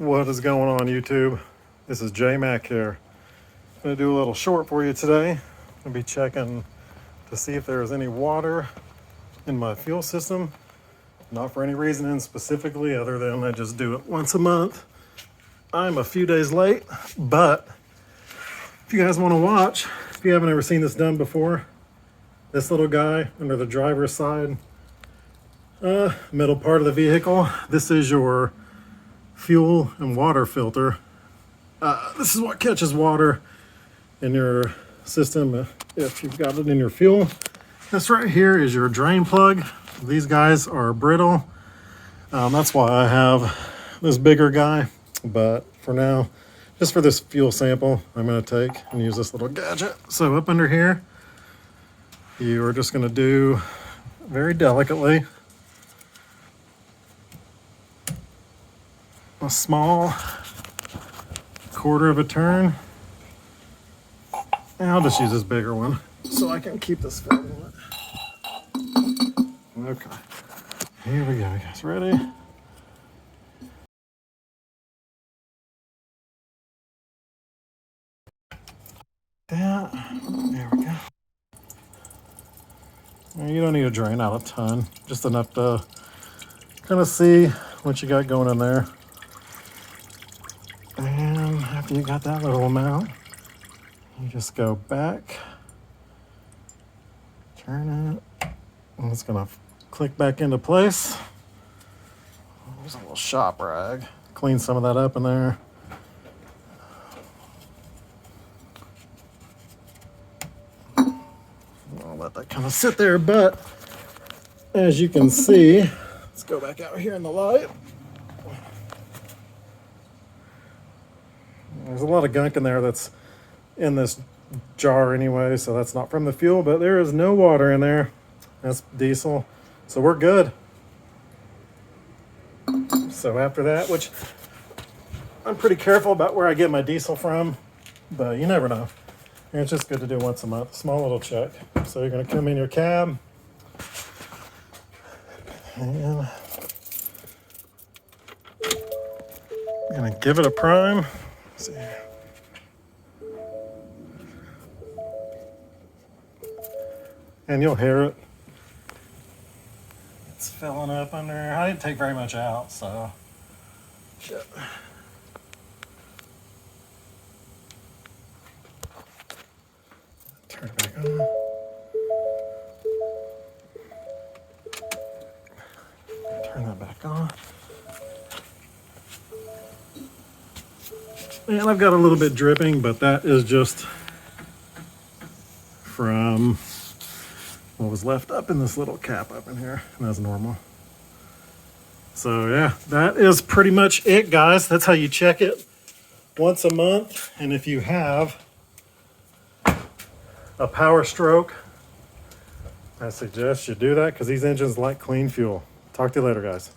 What is going on, YouTube? This is J Mac here. I'm going to do a little short for you today. I'll be checking to see if there's any water in my fuel system. Not for any reason in specifically other than I just do it once a month. I'm a few days late, but if you guys want to watch, if you haven't ever seen this done before, this little guy under the driver's side, middle part of the vehicle, this is your fuel and water filter. This is what catches water in your system if you've got it in your fuel. This right here is your drain plug. These guys are brittle. That's why I have this bigger guy. But for now, just for this fuel sample, I'm going to take and use this little gadget. So up under here, you are just going to do very delicately a small quarter of a turn. And I'll just use this bigger one so I can keep this filled. Okay, here we go, guys. Ready? There we go. You don't need to drain out a ton, just enough to kind of see what you got going in there. And after you got that little amount, you just go back, turn it, and it's gonna click back into place. There's a little shop rag. Clean some of that up in there. I'll let that kind of sit there, but as you can see, let's go back out here in the light. There's a lot of gunk in there that's in this jar anyway, so that's not from the fuel, but there is no water in there. That's diesel, so we're good. So after that, which I'm pretty careful about where I get my diesel from, but you never know. And it's just good to do once a month, small little check. So you're gonna come in your cab, and you're gonna give it a prime. Let's see. And you'll hear it. It's filling up under. I didn't take very much out, so shit. Turn it back on. Turn that back on. And I've got a little bit dripping, but that is just from what was left up in this little cap up in here, and that's normal. So yeah, that is pretty much it, guys. That's how you check it once a month. And if you have a Powerstroke, I suggest you do that because these engines like clean fuel. Talk to you later, guys.